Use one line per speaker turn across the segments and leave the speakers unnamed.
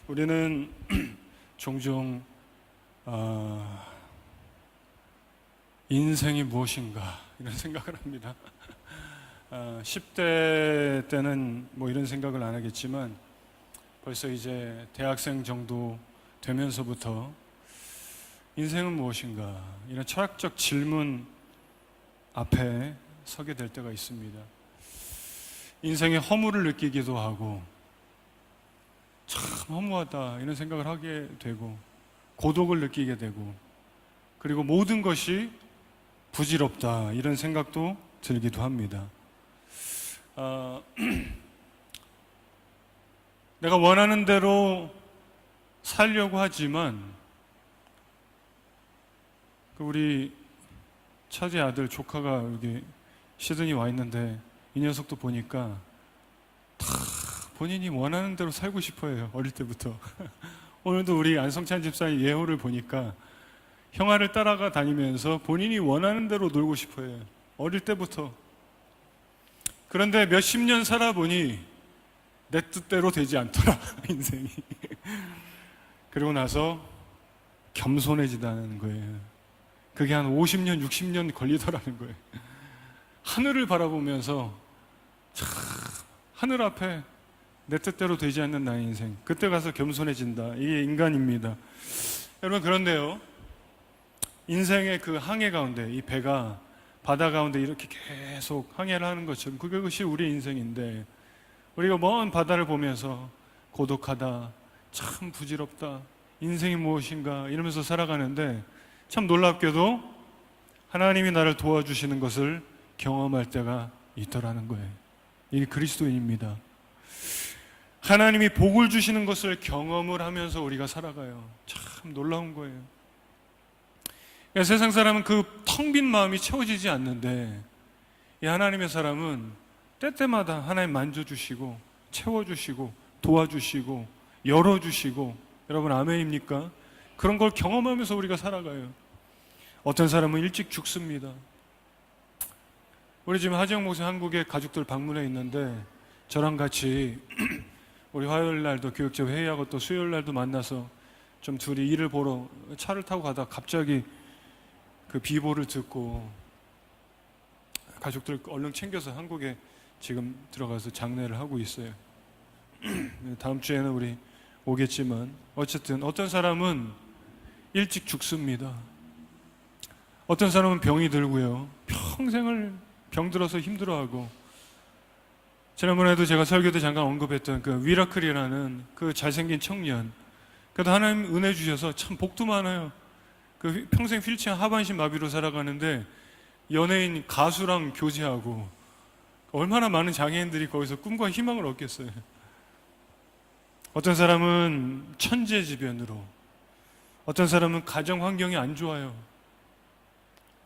우리는 종종 인생이 무엇인가 이런 생각을 합니다. 10대 때는 뭐 이런 생각을 안 하겠지만 벌써 이제 대학생 정도 되면서부터 인생은 무엇인가 이런 철학적 질문 앞에 서게 될 때가 있습니다. 인생의 허물을 느끼기도 하고 참 허무하다 이런 생각을 하게 되고 고독을 느끼게 되고 그리고 모든 것이 부질없다 이런 생각도 들기도 합니다. 내가 원하는 대로 살려고 하지만 우리 차제 아들 조카가 여기 시드니 와 있는데 이 녀석도 보니까 다 본인이 원하는 대로 살고 싶어 해요. 어릴 때부터. 오늘도 우리 안성찬 집사의 예호를 보니까 형아를 따라가 다니면서 본인이 원하는 대로 놀고 싶어 해요. 어릴 때부터. 그런데 몇십 년 살아보니 내 뜻대로 되지 않더라, 인생이. 그리고 나서 겸손해지다는 거예요. 그게 한 50년, 60년 걸리더라는 거예요. 하늘을 바라보면서 참 하늘 앞에 내 뜻대로 되지 않는 나의 인생, 그때 가서 겸손해진다. 이게 인간입니다. 여러분, 그런데요, 인생의 그 항해 가운데 이 배가 바다 가운데 이렇게 계속 항해를 하는 것처럼 그것이 우리의 인생인데 우리가 먼 바다를 보면서 고독하다, 참 부질없다, 인생이 무엇인가 이러면서 살아가는데 참 놀랍게도 하나님이 나를 도와주시는 것을 경험할 때가 있더라는 거예요. 이게 그리스도인입니다. 하나님이 복을 주시는 것을 경험을 하면서 우리가 살아가요. 참 놀라운 거예요. 세상 사람은 그 텅 빈 마음이 채워지지 않는데 이 하나님의 사람은 때때마다 하나님 만져주시고 채워주시고 도와주시고 열어주시고, 여러분 아멘입니까? 그런 걸 경험하면서 우리가 살아가요. 어떤 사람은 일찍 죽습니다. 우리 지금 하지영 목사 한국에 가족들 방문해 있는데 저랑 같이 우리 화요일 날도 교육제 회의하고 또 수요일 날도 만나서 좀 둘이 일을 보러 차를 타고 가다가 갑자기 그 비보를 듣고 가족들 얼른 챙겨서 한국에 지금 들어가서 장례를 하고 있어요. 다음 주에는 우리 오겠지만 어쨌든 어떤 사람은 일찍 죽습니다. 어떤 사람은 병이 들고요, 평생을 병들어서 힘들어하고, 지난번에도 제가 설교 때 잠깐 언급했던 그 미라클이라는 그 잘생긴 청년, 그래도 하나님 은혜 주셔서 참 복도 많아요. 그 평생 휠체어 하반신 마비로 살아가는데 연예인 가수랑 교제하고 얼마나 많은 장애인들이 거기서 꿈과 희망을 얻겠어요. 어떤 사람은 천재지변으로, 어떤 사람은 가정 환경이 안 좋아요.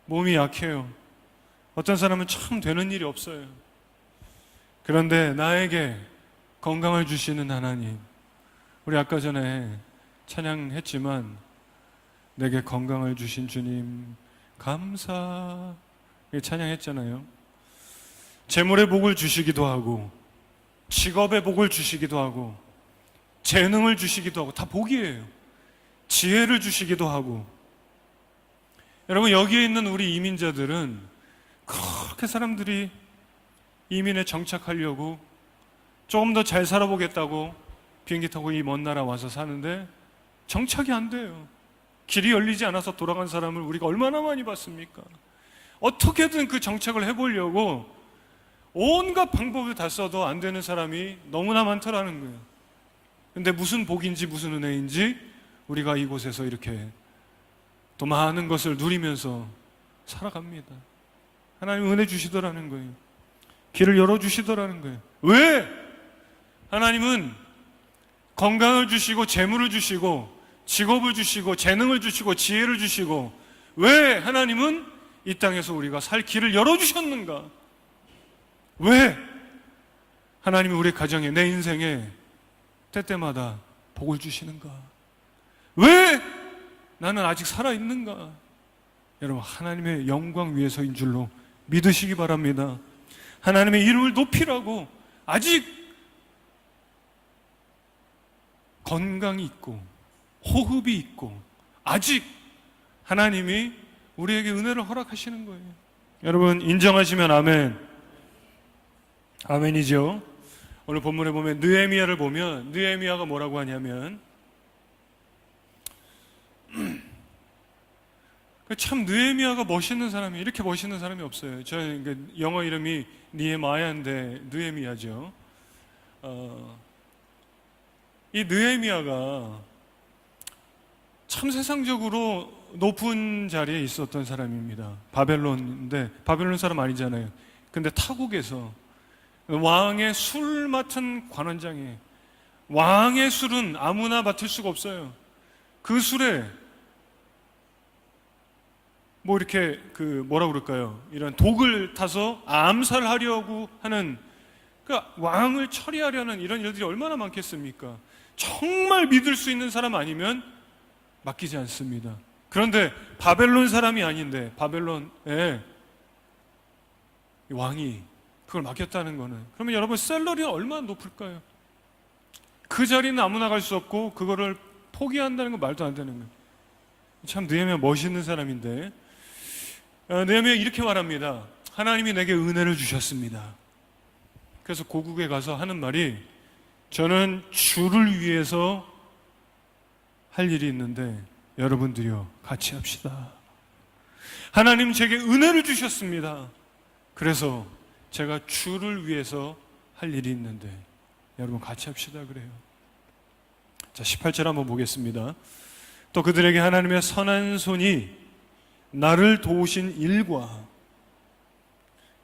몸이 약해요. 어떤 사람은 참 되는 일이 없어요. 그런데 나에게 건강을 주시는 하나님, 우리 아까 전에 찬양했지만 내게 건강을 주신 주님 감사, 찬양했잖아요. 재물의 복을 주시기도 하고 직업의 복을 주시기도 하고 재능을 주시기도 하고 다 복이에요. 지혜를 주시기도 하고. 여러분, 여기에 있는 우리 이민자들은 그렇게 사람들이 이민에 정착하려고 조금 더 잘 살아보겠다고 비행기 타고 이 먼 나라 와서 사는데 정착이 안 돼요. 길이 열리지 않아서 돌아간 사람을 우리가 얼마나 많이 봤습니까? 어떻게든 그 정착을 해보려고 온갖 방법을 다 써도 안 되는 사람이 너무나 많더라는 거예요. 근데 무슨 복인지 무슨 은혜인지 우리가 이곳에서 이렇게 또 많은 것을 누리면서 살아갑니다. 하나님 은혜 주시더라는 거예요. 길을 열어주시더라는 거예요. 왜? 하나님은 건강을 주시고 재물을 주시고 직업을 주시고 재능을 주시고 지혜를 주시고 왜 하나님은 이 땅에서 우리가 살 길을 열어주셨는가? 왜 하나님이 우리 가정에, 내 인생에 때때마다 복을 주시는가? 왜 나는 아직 살아있는가? 여러분, 하나님의 영광 위해서인 줄로 믿으시기 바랍니다. 하나님의 이름을 높이라고, 아직 건강이 있고 호흡이 있고 아직 하나님이 우리에게 은혜를 허락하시는 거예요. 여러분 인정하시면 아멘. 아멘이죠. 오늘 본문에 보면 느헤미야를 보면 느헤미야가 뭐라고 하냐면 참 느헤미야가 멋있는 사람이 이렇게 멋있는 사람이 없어요. 저 영어 이름이 니에마야인데 느헤미야죠. 이 느헤미야가 참 세상적으로 높은 자리에 있었던 사람입니다. 바벨론인데 바벨론 사람 아니잖아요. 근데 타국에서 왕의 술 맡은 관원장에 왕의 술은 아무나 맡을 수가 없어요. 그 술에 뭐 이렇게 뭐라 그럴까요? 이런 독을 타서 암살하려고 하는 그러니까 왕을 처리하려는 이런 일들이 얼마나 많겠습니까? 정말 믿을 수 있는 사람 아니면 맡기지 않습니다. 그런데 바벨론 사람이 아닌데 바벨론에 왕이 그걸 맡겼다는 거는 그러면 여러분 샐러리는 얼마나 높을까요? 그 자리는 아무나 갈 수 없고 그거를 포기한다는 건 말도 안 되는 거예요. 참 느헤미야 멋있는 사람인데 느헤미야 이렇게 말합니다. 하나님이 내게 은혜를 주셨습니다. 그래서 고국에 가서 하는 말이 저는 주를 위해서 할 일이 있는데 여러분들이요 같이 합시다. 하나님 제게 은혜를 주셨습니다. 그래서 제가 주를 위해서 할 일이 있는데 여러분 같이 합시다 그래요. 자 18절 한번 보겠습니다. 또 그들에게 하나님의 선한 손이 나를 도우신 일과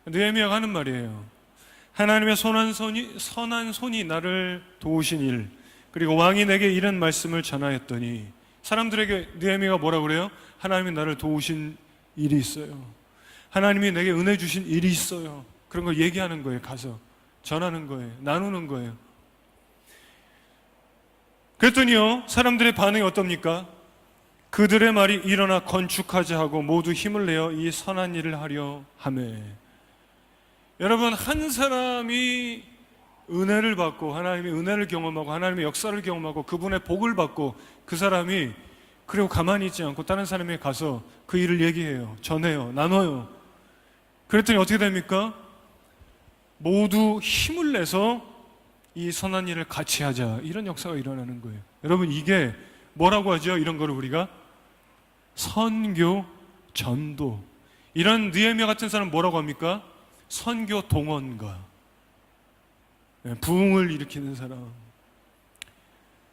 느헤미야가 하는 말이에요. 하나님의 선한 손이 나를 도우신 일 그리고 왕이 내게 이런 말씀을 전하였더니 사람들에게 느헤미야가 뭐라 그래요? 하나님이 나를 도우신 일이 있어요. 하나님이 내게 은혜 주신 일이 있어요. 그런 걸 얘기하는 거예요. 가서 전하는 거예요. 나누는 거예요. 그랬더니요 사람들의 반응이 어떻습니까? 그들의 말이 일어나 건축하자 하고 모두 힘을 내어 이 선한 일을 하려 하매. 여러분 한 사람이 은혜를 받고 하나님의 은혜를 경험하고 하나님의 역사를 경험하고 그분의 복을 받고 그 사람이 그리고 가만히 있지 않고 다른 사람에게 가서 그 일을 얘기해요. 전해요. 나눠요. 그랬더니 어떻게 됩니까? 모두 힘을 내서 이 선한 일을 같이 하자. 이런 역사가 일어나는 거예요. 여러분 이게 뭐라고 하죠? 이런 거를 우리가 선교, 전도. 이런 느헤미야 같은 사람 뭐라고 합니까? 선교 동원가. 부흥을 일으키는 사람.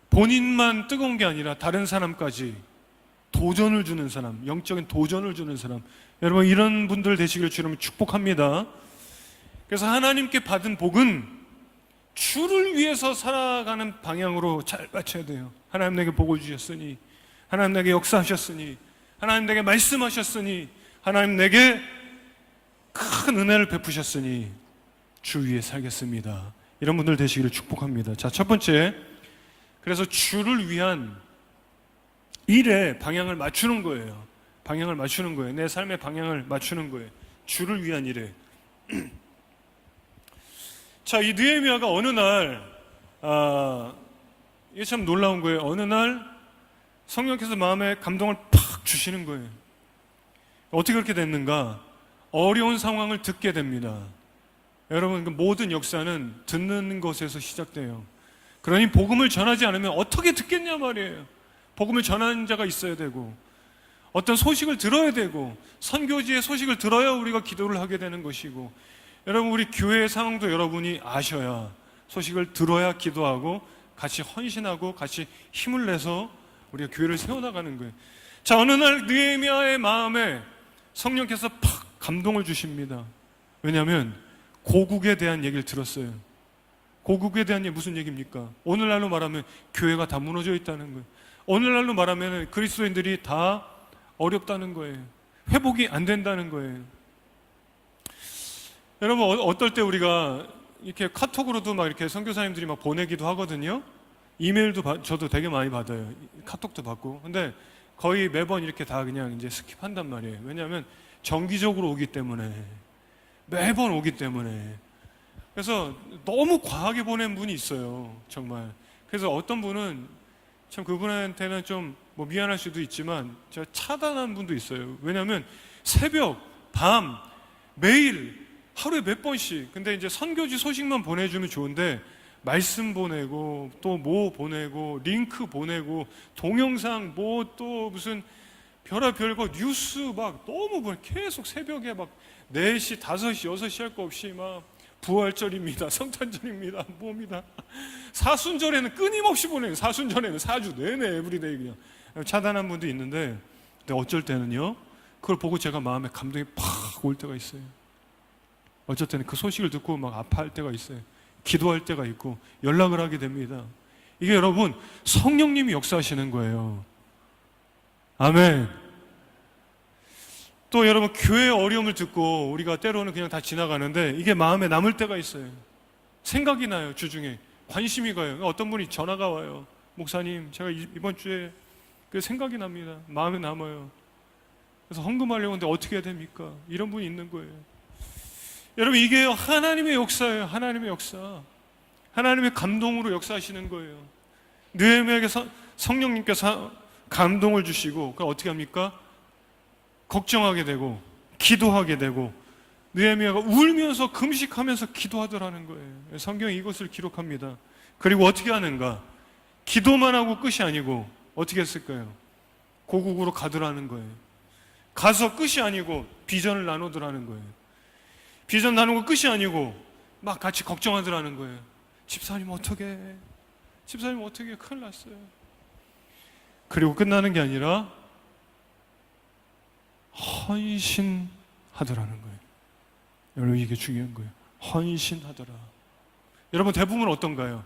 본인만 뜨거운 게 아니라 다른 사람까지 도전을 주는 사람, 영적인 도전을 주는 사람. 여러분 이런 분들 되시길 주님은 축복합니다. 그래서 하나님께 받은 복은 주를 위해서 살아가는 방향으로 잘 맞춰야 돼요. 하나님 내게 복을 주셨으니, 하나님 내게 역사하셨으니, 하나님 내게 말씀하셨으니, 하나님 내게 큰 은혜를 베푸셨으니 주 위에 살겠습니다. 이런 분들 되시기를 축복합니다. 자, 첫 번째, 그래서 주를 위한 일에 방향을 맞추는 거예요. 방향을 맞추는 거예요. 내 삶의 방향을 맞추는 거예요. 주를 위한 일에. 자, 이 느헤미야가 어느 날 이게 참 놀라운 거예요. 어느 날 성령께서 마음에 감동을 팍 주시는 거예요. 어떻게 그렇게 됐는가? 어려운 상황을 듣게 됩니다. 여러분, 그 모든 역사는 듣는 것에서 시작돼요. 그러니 복음을 전하지 않으면 어떻게 듣겠냐 말이에요. 복음을 전하는 자가 있어야 되고 어떤 소식을 들어야 되고 선교지의 소식을 들어야 우리가 기도를 하게 되는 것이고, 여러분 우리 교회의 상황도 여러분이 아셔야 소식을 들어야 기도하고 같이 헌신하고 같이 힘을 내서 우리가 교회를 세워나가는 거예요. 자, 어느 날 느헤미야의 마음에 성령께서 팍 감동을 주십니다. 왜냐하면 고국에 대한 얘기를 들었어요. 고국에 대한 얘기 무슨 얘기입니까? 오늘날로 말하면 교회가 다 무너져 있다는 거예요. 오늘날로 말하면 그리스도인들이 다 어렵다는 거예요. 회복이 안 된다는 거예요. 여러분 어떨 때 우리가 이렇게 카톡으로도 막 이렇게 선교사님들이 막 보내기도 하거든요. 이메일도 저도 되게 많이 받아요. 카톡도 받고. 근데 거의 매번 이렇게 다 그냥 이제 스킵한단 말이에요. 왜냐하면 정기적으로 오기 때문에, 매번 오기 때문에. 그래서 너무 과하게 보낸 분이 있어요. 정말. 그래서 어떤 분은 참 그분한테는 좀 뭐 미안할 수도 있지만 제가 차단한 분도 있어요. 왜냐하면 새벽, 밤, 매일 하루에 몇 번씩, 근데 이제 선교지 소식만 보내주면 좋은데 말씀 보내고 또 뭐 보내고 링크 보내고 동영상 뭐 또 무슨 별의별 거 뉴스 막 너무 계속 새벽에 막 4시, 5시, 6시 할 거 없이 막 부활절입니다, 성탄절입니다, 뭐입니다. 사순절에는 끊임없이 보내요. 사순절에는 4주 내내 에브리데이 그냥 차단한 분도 있는데, 근데 어쩔 때는요 그걸 보고 제가 마음에 감동이 팍 올 때가 있어요. 어쩔 때는 그 소식을 듣고 막 아파할 때가 있어요. 기도할 때가 있고 연락을 하게 됩니다. 이게 여러분 성령님이 역사하시는 거예요. 아멘. 또 여러분 교회의 어려움을 듣고 우리가 때로는 그냥 다 지나가는데 이게 마음에 남을 때가 있어요. 생각이 나요. 주중에 관심이 가요. 어떤 분이 전화가 와요. 목사님, 제가 이번 주에 그 생각이 납니다. 마음에 남아요. 그래서 헌금하려고 하는데 어떻게 해야 됩니까? 이런 분이 있는 거예요. 여러분 이게 하나님의 역사예요. 하나님의 역사. 하나님의 감동으로 역사하시는 거예요. 느헤미야에게 성령님께서 감동을 주시고 그걸 어떻게 합니까? 걱정하게 되고 기도하게 되고 느헤미야가 울면서 금식하면서 기도하더라는 거예요. 성경이 이것을 기록합니다. 그리고 어떻게 하는가? 기도만 하고 끝이 아니고 어떻게 했을까요? 고국으로 가더라는 거예요. 가서 끝이 아니고 비전을 나누더라는 거예요. 비전 나누고 끝이 아니고 막 같이 걱정하더라는 거예요. 집사님 어떻게 해? 집사님 어떻게 해? 큰일 났어요. 그리고 끝나는 게 아니라 헌신하더라는 거예요. 여러분 이게 중요한 거예요. 헌신하더라. 여러분 대부분 어떤가요?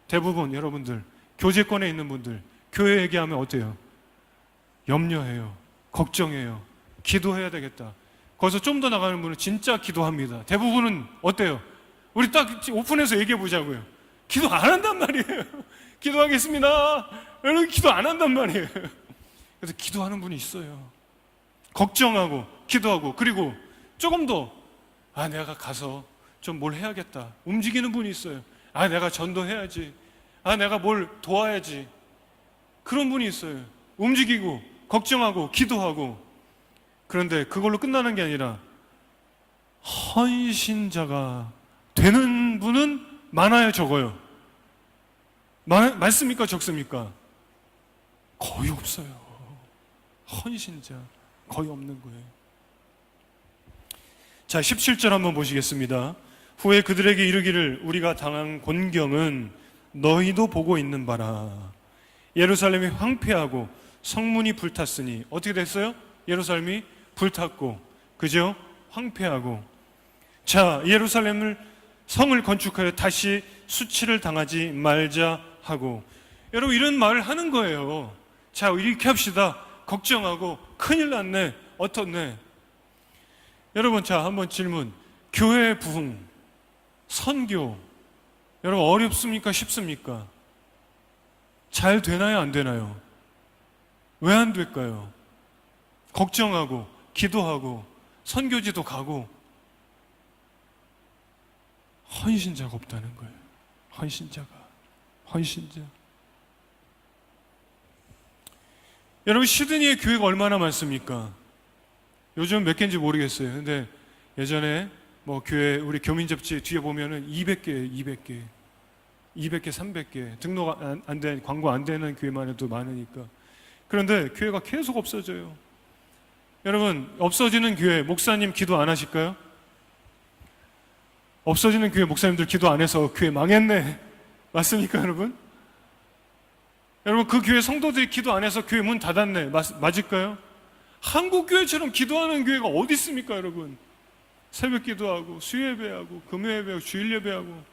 대부분 여러분들 교제권에 있는 분들 교회 얘기하면 어때요? 염려해요. 걱정해요. 기도해야 되겠다. 거기서 좀 더 나가는 분은 진짜 기도합니다. 대부분은 어때요? 우리 딱 오픈해서 얘기해 보자고요. 기도 안 한단 말이에요. 기도하겠습니다. 여러분 기도 안 한단 말이에요. 그래서 기도하는 분이 있어요. 걱정하고 기도하고 그리고 조금 더 내가 가서 좀 뭘 해야겠다. 움직이는 분이 있어요. 내가 전도해야지. 내가 뭘 도와야지. 그런 분이 있어요. 움직이고 걱정하고 기도하고. 그런데 그걸로 끝나는 게 아니라 헌신자가 되는 분은 많아요, 적어요? 많습니까, 적습니까? 거의 없어요. 헌신자 거의 없는 거예요. 자, 17절 한번 보시겠습니다. 후에 그들에게 이르기를 우리가 당한 곤경은 너희도 보고 있는 바라. 예루살렘이 황폐하고 성문이 불탔으니 어떻게 됐어요? 예루살렘이 불탔고, 그죠? 황폐하고. 자, 예루살렘을 성을 건축하여 다시 수치를 당하지 말자 하고. 여러분 이런 말을 하는 거예요. 자, 이렇게 합시다. 걱정하고 큰일 났네. 어떻네? 여러분 자, 한번 질문. 교회 부흥, 선교, 여러분 어렵습니까? 쉽습니까? 잘 되나요? 안 되나요? 왜 안 될까요? 걱정하고 기도하고 선교지도 가고 헌신자가 없다는 거예요. 헌신자. 여러분 시드니의 교회가 얼마나 많습니까? 요즘 몇 개인지 모르겠어요. 근데 예전에 뭐 교회 우리 교민 잡지 뒤에 보면은 200개, 300개 등록 안 된, 광고 안 되는 교회만 해도 많으니까. 그런데 교회가 계속 없어져요. 여러분 없어지는 교회 목사님 기도 안 하실까요? 없어지는 교회 목사님들 기도 안 해서 교회 망했네. 맞습니까 여러분? 여러분 그 교회 성도들이 기도 안 해서 교회 문 닫았네. 맞을까요? 한국 교회처럼 기도하는 교회가 어디 있습니까 여러분? 새벽 기도하고 수요예배하고 금요예배하고 주일예배하고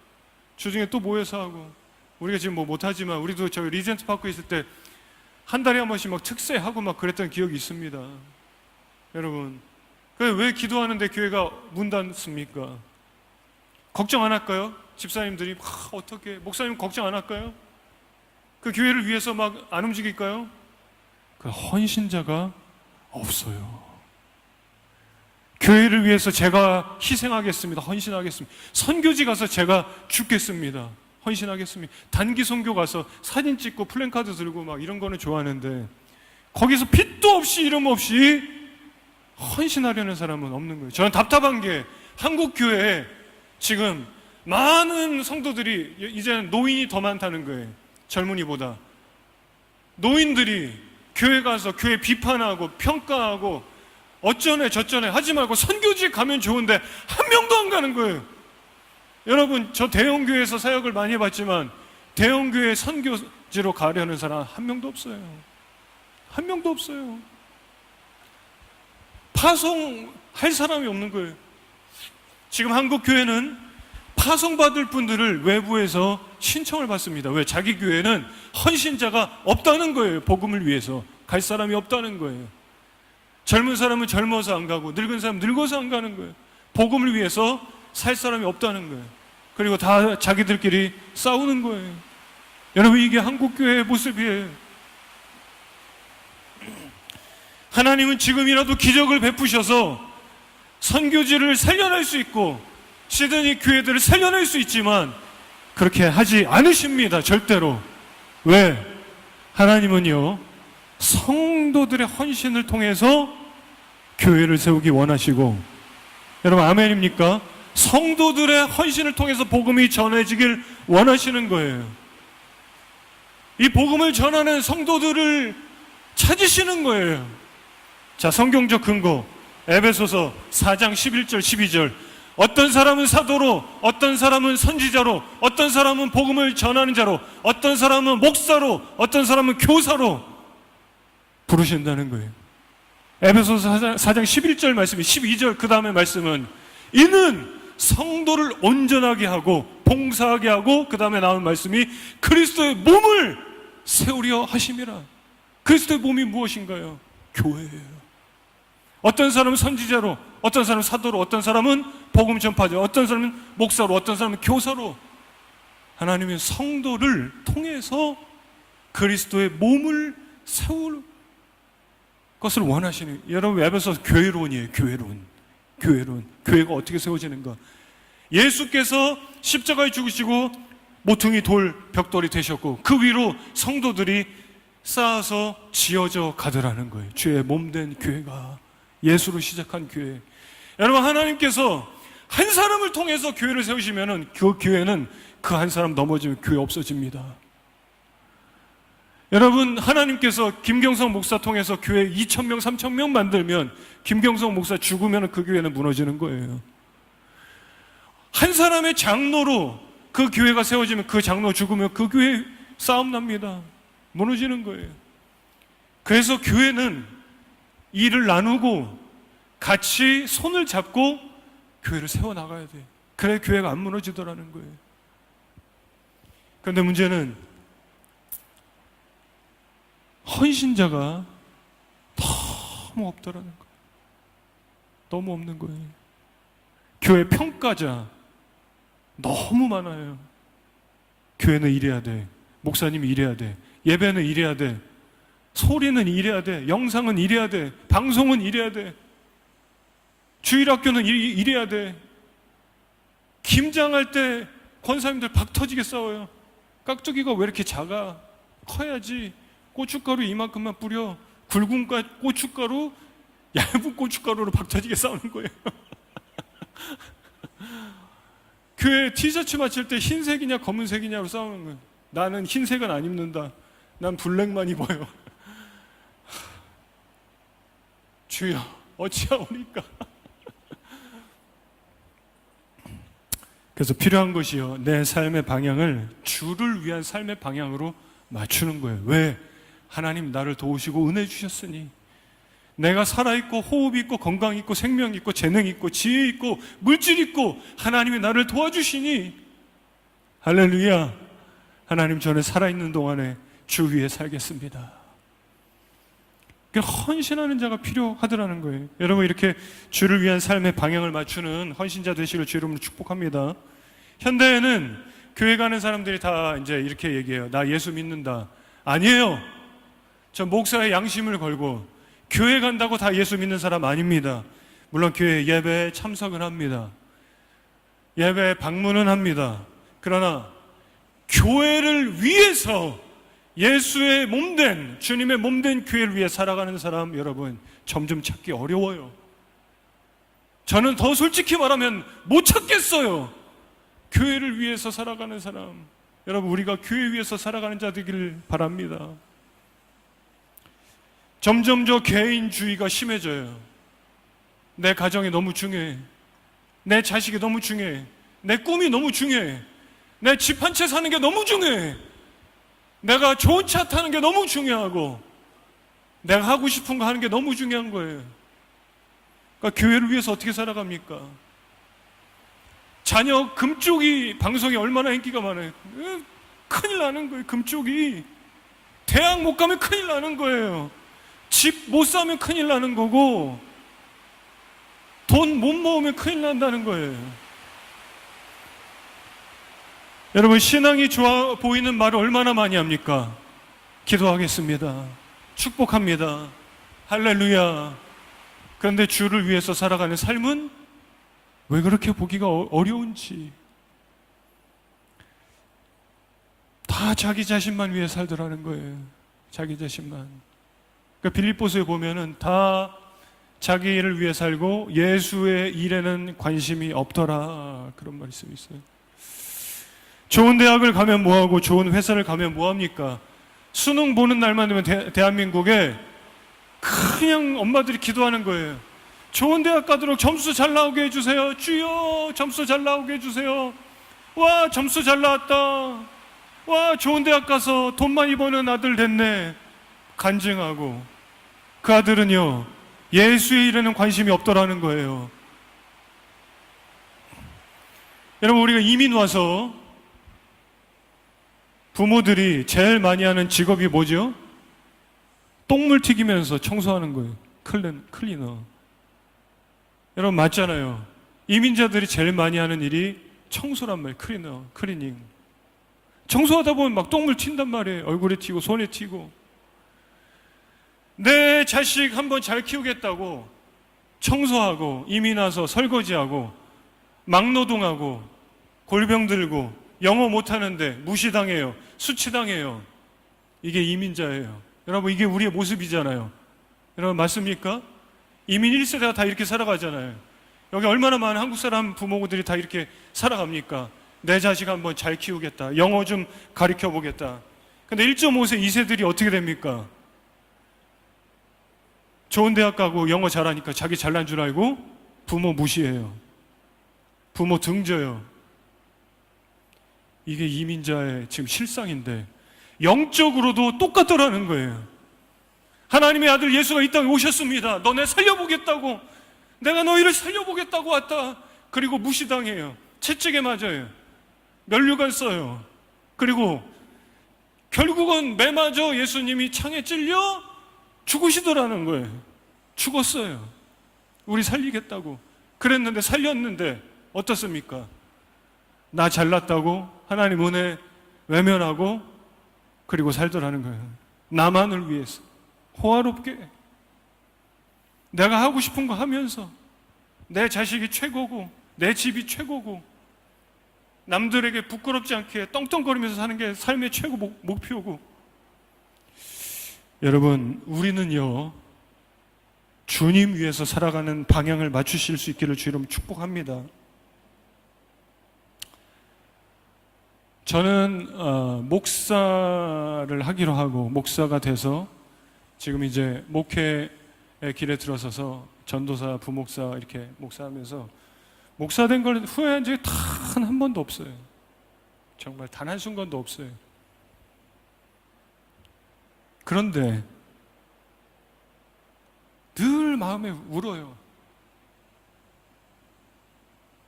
주중에 또 모여서 하고. 우리가 지금 뭐 못하지만 우리도 저희 리젠트 파크 있을 때 한 달에 한 번씩 막 특세하고 막 그랬던 기억이 있습니다. 여러분 왜 기도하는데 교회가 문 닫습니까? 걱정 안 할까요? 집사님들이 어떻게 목사님 걱정 안 할까요? 그 교회를 위해서 막 안 움직일까요? 그 헌신자가 없어요. 교회를 위해서 제가 희생하겠습니다. 헌신하겠습니다. 선교지 가서 제가 죽겠습니다. 헌신하겠습니까? 단기 선교 가서 사진 찍고 플랜카드 들고 막 이런 거는 좋아하는데 거기서 빚도 없이 이름 없이 헌신하려는 사람은 없는 거예요. 저는 답답한 게 한국 교회에 지금 많은 성도들이 이제는 노인이 더 많다는 거예요. 젊은이보다. 노인들이 교회 가서 교회 비판하고 평가하고 어쩌네 저쩌네 하지 말고 선교지 가면 좋은데 한 명도 안 가는 거예요. 여러분, 저 대형교회에서 사역을 많이 해봤지만 대형교회 선교지로 가려는 사람 한 명도 없어요. 한 명도 없어요. 파송할 사람이 없는 거예요. 지금 한국 교회는 파송받을 분들을 외부에서 신청을 받습니다. 왜? 자기 교회는 헌신자가 없다는 거예요. 복음을 위해서 갈 사람이 없다는 거예요. 젊은 사람은 젊어서 안 가고 늙은 사람은 늙어서 안 가는 거예요. 복음을 위해서 살 사람이 없다는 거예요. 그리고 다 자기들끼리 싸우는 거예요. 여러분, 이게 한국 교회의 모습이에요. 하나님은 지금이라도 기적을 베푸셔서 선교지를 살려낼 수 있고 시드니 교회들을 살려낼 수 있지만 그렇게 하지 않으십니다. 절대로. 왜? 하나님은요, 성도들의 헌신을 통해서 교회를 세우기 원하시고, 여러분 아멘입니까? 성도들의 헌신을 통해서 복음이 전해지길 원하시는 거예요. 이 복음을 전하는 성도들을 찾으시는 거예요. 자, 성경적 근거 에베소서 4장 11절 12절. 어떤 사람은 사도로, 어떤 사람은 선지자로, 어떤 사람은 복음을 전하는 자로, 어떤 사람은 목사로, 어떤 사람은 교사로 부르신다는 거예요. 에베소서 4장 11절 말씀이 12절 그 다음에 말씀은 이는 성도를 온전하게 하고 봉사하게 하고 그 다음에 나온 말씀이 그리스도의 몸을 세우려 하심이라. 그리스도의 몸이 무엇인가요? 교회예요. 어떤 사람은 선지자로, 어떤 사람은 사도로, 어떤 사람은 복음 전파자, 어떤 사람은 목사로, 어떤 사람은 교사로 하나님의 성도를 통해서 그리스도의 몸을 세울 것을 원하시는, 여러분 에베소서 교회론이에요. 교회론. 교회가 어떻게 세워지는가? 예수께서 십자가에 죽으시고 모퉁이 돌 벽돌이 되셨고 그 위로 성도들이 쌓아서 지어져 가더라는 거예요. 주의 몸된 교회가, 예수로 시작한 교회. 여러분, 하나님께서 한 사람을 통해서 교회를 세우시면은 그 교회는 그 한 사람 넘어지면 교회 없어집니다. 여러분, 하나님께서 김경성 목사 통해서 교회 2,000명, 3,000명 만들면 김경성 목사 죽으면 그 교회는 무너지는 거예요. 한 사람의 장로로 그 교회가 세워지면 그 장로 죽으면 그 교회 싸움 납니다. 무너지는 거예요. 그래서 교회는 일을 나누고 같이 손을 잡고 교회를 세워나가야 돼요. 그래야 교회가 안 무너지더라는 거예요. 그런데 문제는 헌신자가 너무 없더라는 거예요. 너무 없는 거예요. 교회 평가자 너무 많아요. 교회는 이래야 돼. 목사님이 이래야 돼. 예배는 이래야 돼. 소리는 이래야 돼. 영상은 이래야 돼. 방송은 이래야 돼. 주일학교는 이래야 돼. 김장할 때 권사님들 박 터지게 싸워요. 깍두기가 왜 이렇게 작아? 커야지. 고춧가루 이만큼만 뿌려. 굵은 고춧가루, 얇은 고춧가루로 박 터지게 싸우는 거예요. 교회 티셔츠 맞출 때 흰색이냐 검은색이냐로 싸우는 거예요. 나는 흰색은 안 입는다. 난 블랙만 입어요. 주여 어찌하오니까. 그래서 필요한 것이요, 내 삶의 방향을 주를 위한 삶의 방향으로 맞추는 거예요. 왜? 하나님 나를 도우시고 은혜 주셨으니, 내가 살아있고 호흡 있고 건강 있고 생명 있고 재능 있고 지혜 있고 물질 있고 하나님이 나를 도와주시니 할렐루야, 하나님 저는 살아있는 동안에 주 위에 살겠습니다. 헌신하는 자가 필요하더라는 거예요. 여러분, 이렇게 주를 위한 삶의 방향을 맞추는 헌신자 되시길 주 이름으로 축복합니다. 현대에는 교회 가는 사람들이 다 이제 이렇게 얘기해요. 나 예수 믿는다. 아니에요. 저 목사의 양심을 걸고 교회 간다고 다 예수 믿는 사람 아닙니다. 물론 교회 예배에 참석은 합니다. 예배에 방문은 합니다. 그러나 교회를 위해서, 예수의 몸된, 주님의 몸된 교회를 위해 살아가는 사람, 여러분 점점 찾기 어려워요. 저는 더 솔직히 말하면 못 찾겠어요. 교회를 위해서 살아가는 사람. 여러분, 우리가 교회 위해서 살아가는 자 되길 바랍니다. 점점 저 개인주의가 심해져요. 내 가정이 너무 중요해. 내 자식이 너무 중요해. 내 꿈이 너무 중요해. 내 집 한 채 사는 게 너무 중요해. 내가 좋은 차 타는 게 너무 중요하고, 내가 하고 싶은 거 하는 게 너무 중요한 거예요. 그러니까 교회를 위해서 어떻게 살아갑니까? 자녀 금쪽이 방송이 얼마나 인기가 많아요. 큰일 나는 거예요. 금쪽이 대학 못 가면 큰일 나는 거예요. 집 못 사면 큰일 나는 거고, 돈 못 모으면 큰일 난다는 거예요. 여러분, 신앙이 좋아 보이는 말을 얼마나 많이 합니까? 기도하겠습니다. 축복합니다. 할렐루야. 그런데 주를 위해서 살아가는 삶은 왜 그렇게 보기가 어려운지. 다 자기 자신만 위해 살더라는 거예요. 자기 자신만. 그러니까 빌립보서에 보면은 다 자기를 위해 살고 예수의 일에는 관심이 없더라, 그런 말씀이 있어요. 좋은 대학을 가면 뭐하고 좋은 회사를 가면 뭐합니까? 수능 보는 날만 되면 대한민국에 그냥 엄마들이 기도하는 거예요. 좋은 대학 가도록 점수 잘 나오게 해주세요. 주여, 점수 잘 나오게 해주세요. 와, 점수 잘 나왔다. 와, 좋은 대학 가서 돈 많이 버는 아들 됐네. 간증하고. 그 아들은요, 예수의 일에는 관심이 없더라는 거예요. 여러분, 우리가 이민 와서 부모들이 제일 많이 하는 직업이 뭐죠? 똥물 튀기면서 청소하는 거예요. 클리너. 여러분, 맞잖아요. 이민자들이 제일 많이 하는 일이 청소란 말이에요. 클리닝. 청소하다 보면 막 똥물 튄단 말이에요. 얼굴에 튀고 손에 튀고. 내 자식 한번 잘 키우겠다고 청소하고, 이민 와서 설거지하고, 막노동하고, 골병 들고, 영어 못하는데 무시당해요. 수치당해요. 이게 이민자예요. 여러분, 이게 우리의 모습이잖아요. 여러분, 맞습니까? 이민 1세대가 다 이렇게 살아가잖아요. 여기 얼마나 많은 한국 사람 부모들이 다 이렇게 살아갑니까? 내 자식 한번 잘 키우겠다. 영어 좀 가르쳐 보겠다. 근데 1.5세 2세들이 어떻게 됩니까? 좋은 대학 가고 영어 잘하니까 자기 잘난 줄 알고 부모 무시해요. 부모 등져요. 이게 이민자의 지금 실상인데, 영적으로도 똑같더라는 거예요. 하나님의 아들 예수가 이 땅에 오셨습니다. 너네 살려보겠다고, 내가 너희를 살려보겠다고 왔다. 그리고 무시당해요. 채찍에 맞아요. 면류관 써요. 그리고 결국은 매 맞아 예수님이 창에 찔려 죽으시더라는 거예요. 죽었어요. 우리 살리겠다고 그랬는데, 살렸는데 어떻습니까? 나 잘났다고 하나님 은혜 외면하고 그리고 살더라는 거예요. 나만을 위해서 호화롭게 내가 하고 싶은 거 하면서, 내 자식이 최고고 내 집이 최고고 남들에게 부끄럽지 않게 떵떵거리면서 사는 게 삶의 최고 목표고. 여러분, 우리는요, 주님 위해서 살아가는 방향을 맞추실 수 있기를 주 이름 축복합니다. 저는 목사를 하기로 하고 목사가 돼서 지금 이제 목회의 길에 들어서서 전도사, 부목사 이렇게 목사하면서 목사된 걸 후회한 적이 단 한 번도 없어요. 정말 단 한순간도 없어요. 그런데 늘 마음에 울어요.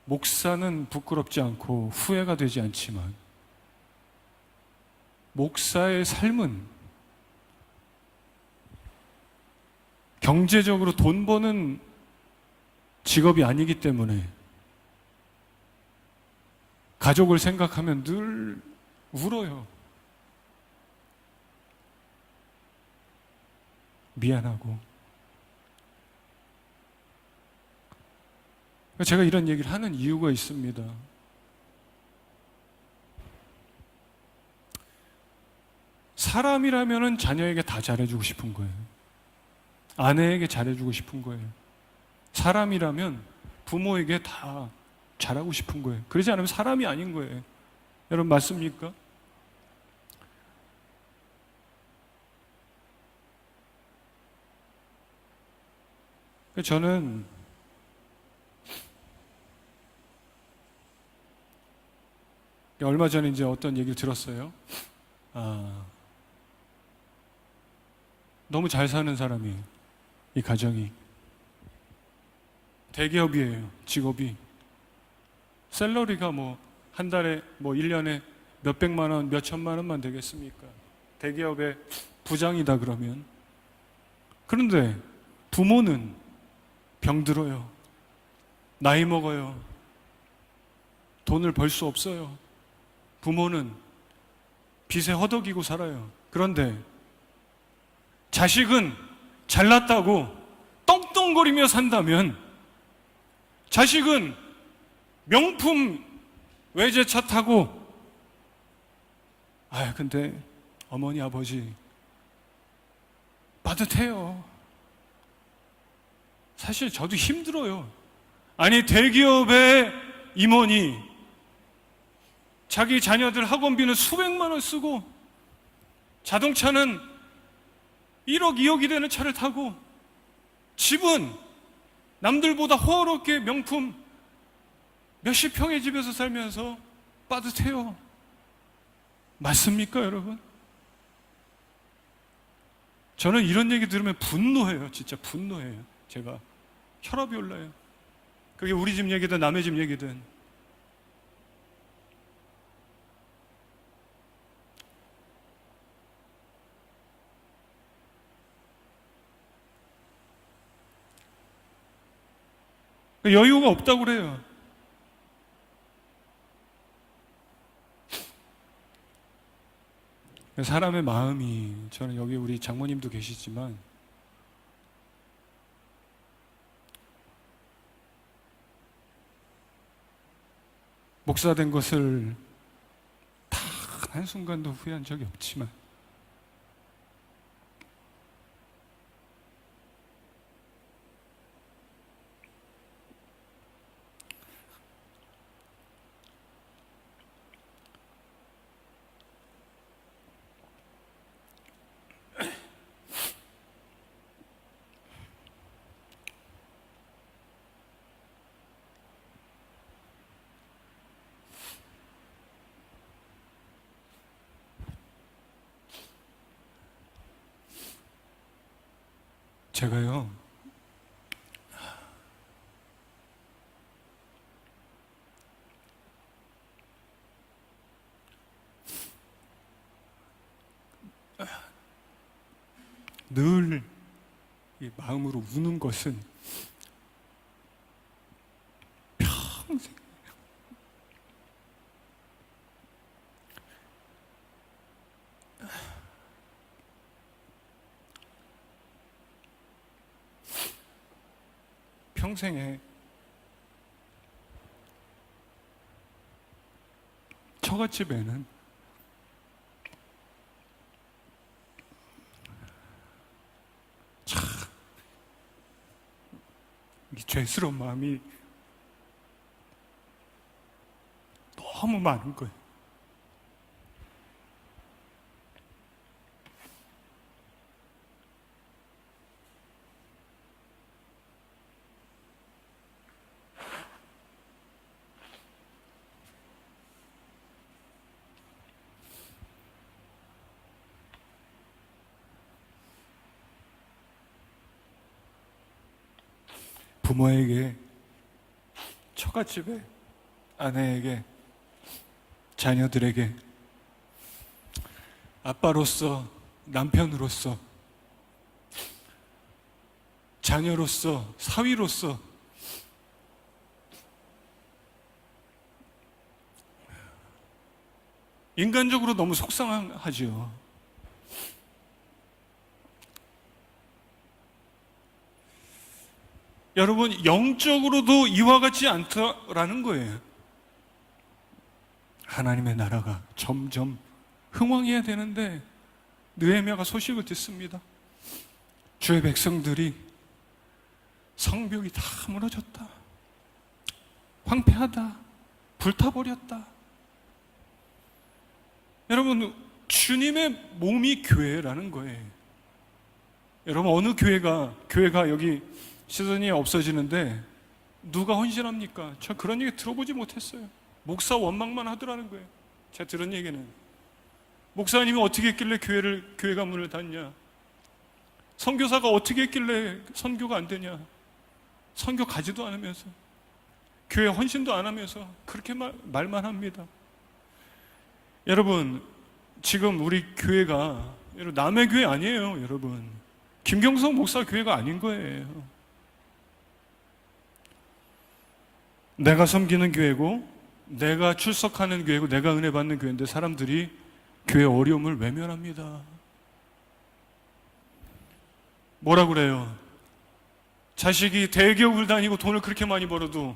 목사는 부끄럽지 않고 후회가 되지 않지만 목사의 삶은 경제적으로 돈 버는 직업이 아니기 때문에 가족을 생각하면 늘 울어요. 미안하고. 제가 이런 얘기를 하는 이유가 있습니다. 사람이라면은 자녀에게 다 잘해주고 싶은 거예요. 아내에게 잘해주고 싶은 거예요. 사람이라면 부모에게 다 잘하고 싶은 거예요. 그러지 않으면 사람이 아닌 거예요. 여러분 맞습니까? 저는 얼마 전에 이제 어떤 얘기를 들었어요. 너무 잘 사는 사람이에요. 이 가정이. 대기업이에요. 직업이. 샐러리가 한 달에 1년에 몇백만 원, 몇천만 원만 되겠습니까? 대기업의 부장이다 그러면. 그런데 부모는 병들어요. 나이 먹어요. 돈을 벌 수 없어요. 부모는 빚에 허덕이고 살아요. 그런데 자식은 잘났다고 떵떵거리며 산다면, 자식은 명품 외제차 타고, 근데 어머니 아버지 빠듯해요. 사실 저도 힘들어요. 아니, 대기업의 임원이 자기 자녀들 학원비는 수백만 원 쓰고 자동차는 1억, 2억이 되는 차를 타고 집은 남들보다 호화롭게 명품 몇십 평의 집에서 살면서 빠듯해요. 맞습니까, 여러분? 저는 이런 얘기 들으면 분노해요. 진짜 분노해요. 제가 혈압이 올라요. 그게 우리 집 얘기든 남의 집 얘기든. 여유가 없다고 그래요. 사람의 마음이, 저는 여기 우리 장모님도 계시지만 목사 된 것을 단 한순간도 후회한 적이 없지만 제가요, 늘 이 마음으로 우는 것은 평생 평생에 처갓집에는 참 이 죄스러운 마음이 너무 많은 거예요. 부모에게, 처갓집에, 아내에게, 자녀들에게 아빠로서, 남편으로서, 자녀로서, 사위로서 인간적으로 너무 속상하죠. 여러분, 영적으로도 이와 같지 않다라는 거예요. 하나님의 나라가 점점 흥왕해야 되는데 느헤미야가 소식을 듣습니다. 주의 백성들이 성벽이 다 무너졌다, 황폐하다, 불타버렸다. 여러분, 주님의 몸이 교회라는 거예요. 여러분, 어느 교회가 여기 시드니에 없어지는데 누가 헌신합니까? 저 그런 얘기 들어보지 못했어요. 목사 원망만 하더라는 거예요. 제가 들은 얘기는 목사님이 어떻게 했길래 교회가 문을 닫냐, 선교사가 어떻게 했길래 선교가 안 되냐, 선교 가지도 않으면서 교회 헌신도 안 하면서 그렇게 말만 합니다. 여러분, 지금 우리 교회가 남의 교회 아니에요. 여러분, 김경성 목사 교회가 아닌 거예요. 내가 섬기는 교회고, 내가 출석하는 교회고, 내가 은혜 받는 교회인데 사람들이 교회 어려움을 외면합니다. 뭐라 그래요? 자식이 대기업을 다니고 돈을 그렇게 많이 벌어도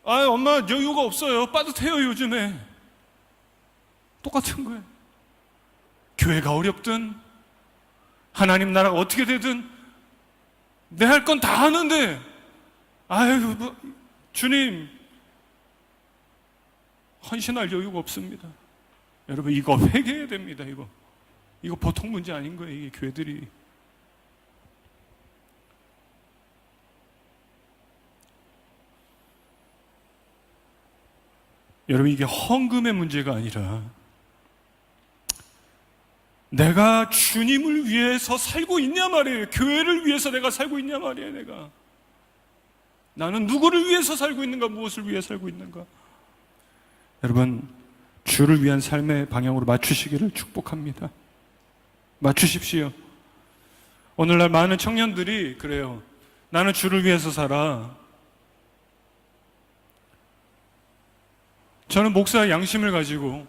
엄마 여유가 없어요, 빠듯해요 요즘에. 똑같은 거예요. 교회가 어렵든 하나님 나라가 어떻게 되든 내 할 건 다 하는데 주님, 헌신할 여유가 없습니다. 여러분, 이거 회개해야 됩니다. 이거 보통 문제 아닌 거예요. 이게 교회들이. 여러분, 이게 헌금의 문제가 아니라 내가 주님을 위해서 살고 있냐 말이에요. 교회를 위해서 내가 살고 있냐 말이에요. 나는 누구를 위해서 살고 있는가, 무엇을 위해 살고 있는가. 여러분, 주를 위한 삶의 방향으로 맞추시기를 축복합니다. 맞추십시오. 오늘날 많은 청년들이 그래요. 나는 주를 위해서 살아. 저는 목사의 양심을 가지고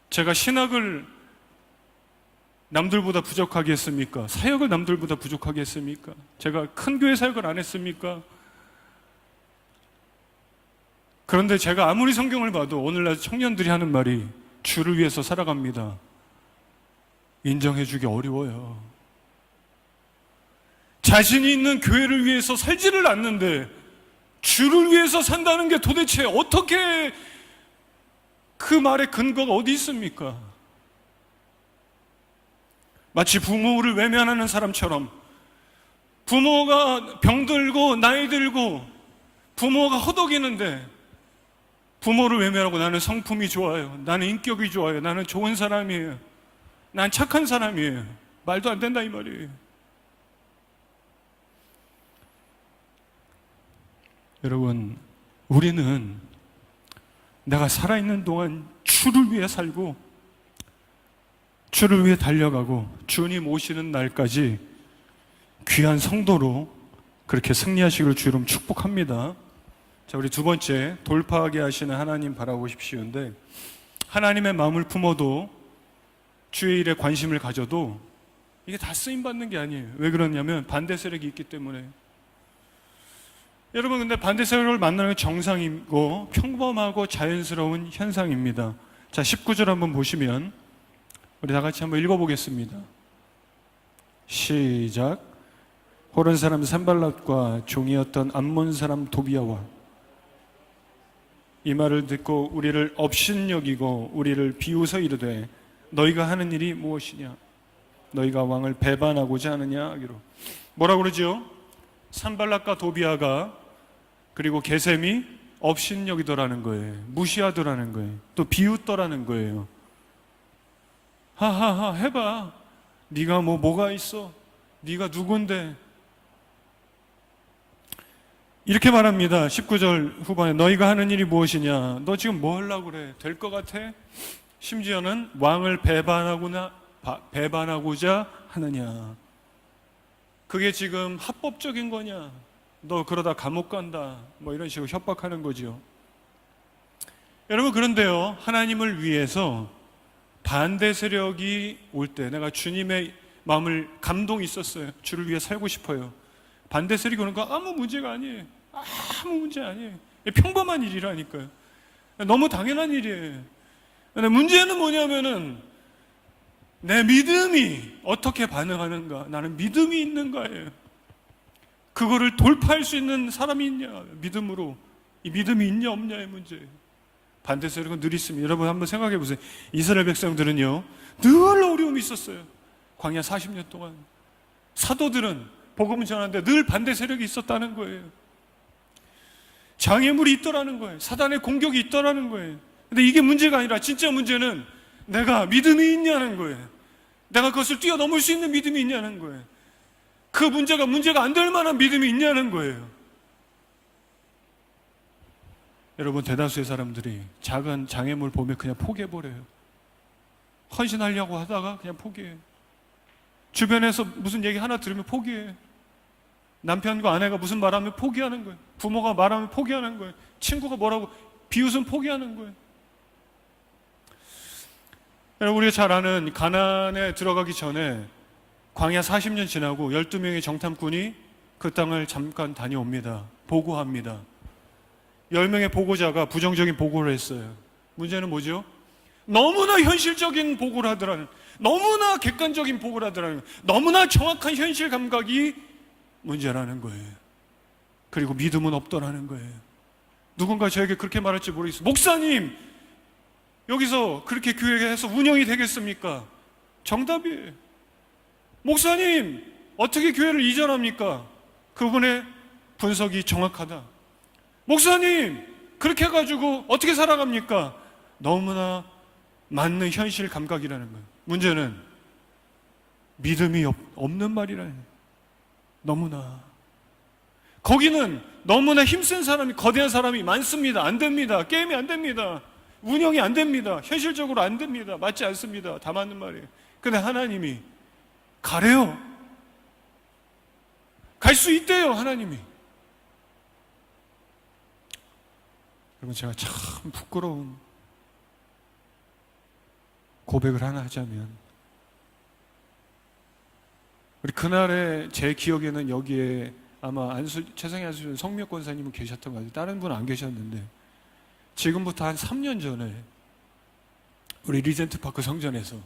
제가 신학을 남들보다 부족하게 했습니까? 사역을 남들보다 부족하게 했습니까? 제가 큰 교회 사역을 안 했습니까? 그런데 제가 아무리 성경을 봐도 오늘날 청년들이 하는 말이 주를 위해서 살아갑니다. 인정해주기 어려워요. 자신이 있는 교회를 위해서 살지를 않는데 주를 위해서 산다는 게 도대체 어떻게, 그 말의 근거가 어디 있습니까? 마치 부모를 외면하는 사람처럼, 부모가 병들고 나이 들고 부모가 허덕이는데 부모를 외면하고 나는 성품이 좋아요, 나는 인격이 좋아요, 나는 좋은 사람이에요, 난 착한 사람이에요. 말도 안 된다 이 말이에요. 여러분, 우리는 내가 살아있는 동안 주를 위해 살고 주를 위해 달려가고 주님 오시는 날까지 귀한 성도로 그렇게 승리하시기를 주 이름 축복합니다. 자, 우리 두 번째, 돌파하게 하시는 하나님 바라보십시오인데, 하나님의 마음을 품어도 주의 일에 관심을 가져도 이게 다 쓰임받는 게 아니에요. 왜 그러냐면 반대 세력이 있기 때문에. 여러분, 근데 반대 세력을 만나는 게 정상이고 평범하고 자연스러운 현상입니다. 자, 19절 한번 보시면 우리 다 같이 한번 읽어보겠습니다. 시작. 호른 사람 산발랏과 종이었던 암몬 사람 도비아와 이 말을 듣고 우리를 업신여기고 우리를 비웃어 이르되 너희가 하는 일이 무엇이냐? 너희가 왕을 배반하고자 하느냐 하기로. 뭐라고 그러죠? 산발랏과 도비아가, 그리고 게셈이 업신여기더라는 거예요. 무시하더라는 거예요. 또 비웃더라는 거예요. 하하하 해봐. 네가 뭐가 있어? 네가 누군데? 이렇게 말합니다. 19절 후반에 너희가 하는 일이 무엇이냐? 너 지금 뭐 하려고 그래? 될 것 같아? 심지어는 왕을 배반하고자 하느냐? 그게 지금 합법적인 거냐? 너 그러다 감옥 간다. 뭐 이런 식으로 협박하는 거죠. 여러분, 그런데요, 하나님을 위해서 반대 세력이 올 때 내가 주님의 마음을, 감동이 있었어요. 주를 위해 살고 싶어요. 반대 세력이 오는 거 아무 문제가 아니에요. 아무 문제 아니에요. 평범한 일이라니까요. 너무 당연한 일이에요. 근데 문제는 뭐냐면은 내 믿음이 어떻게 반응하는가, 나는 믿음이 있는가예요. 그거를 돌파할 수 있는 사람이 있냐, 믿음으로. 이 믿음이 있냐 없냐의 문제예요. 반대 세력은 늘 있습니다. 여러분 한번 생각해 보세요. 이스라엘 백성들은요 늘 어려움이 있었어요. 광야 40년 동안. 사도들은 복음을 전하는데 늘 반대 세력이 있었다는 거예요. 장애물이 있더라는 거예요. 사단의 공격이 있더라는 거예요. 근데 이게 문제가 아니라 진짜 문제는 내가 믿음이 있냐는 거예요. 내가 그것을 뛰어넘을 수 있는 믿음이 있냐는 거예요. 그 문제가 안 될 만한 믿음이 있냐는 거예요. 여러분, 대다수의 사람들이 작은 장애물 보면 그냥 포기해버려요. 헌신하려고 하다가 그냥 포기해요. 주변에서 무슨 얘기 하나 들으면 포기해요. 남편과 아내가 무슨 말하면 포기하는 거예요. 부모가 말하면 포기하는 거예요. 친구가 뭐라고 비웃으면 포기하는 거예요. 여러분, 우리가 잘 아는 가나안에 들어가기 전에 광야 40년 지나고 12명의 정탐꾼이 그 땅을 잠깐 다녀옵니다. 보고합니다. 10명의 보고자가 부정적인 보고를 했어요. 문제는 뭐죠? 너무나 현실적인 보고를 하더라는, 너무나 객관적인 보고를 하더라는, 너무나 정확한 현실 감각이 문제라는 거예요. 그리고 믿음은 없더라는 거예요. 누군가 저에게 그렇게 말할지 모르겠어요. 목사님, 여기서 그렇게 교회에서 운영이 되겠습니까? 정답이에요. 목사님, 어떻게 교회를 이전합니까? 그분의 분석이 정확하다. 목사님, 그렇게 해가지고 어떻게 살아갑니까? 너무나 맞는 현실 감각이라는 거예요. 문제는 믿음이 없는 말이라는 거예요. 너무나. 거기는 너무나 힘센 사람이, 거대한 사람이 많습니다. 안 됩니다. 게임이 안 됩니다. 운영이 안 됩니다. 현실적으로 안 됩니다. 맞지 않습니다. 다 맞는 말이에요. 근데 하나님이 가래요. 갈 수 있대요, 하나님이. 여러분, 제가 참 부끄러운 고백을 하나 하자면, 우리 그날에 제 기억에는 여기에 아마 최상희 안수 성미혁 권사님은 계셨던 것 같아요. 다른 분은 안 계셨는데, 지금부터 한 3년 전에 우리 리젠트 파크 성전에서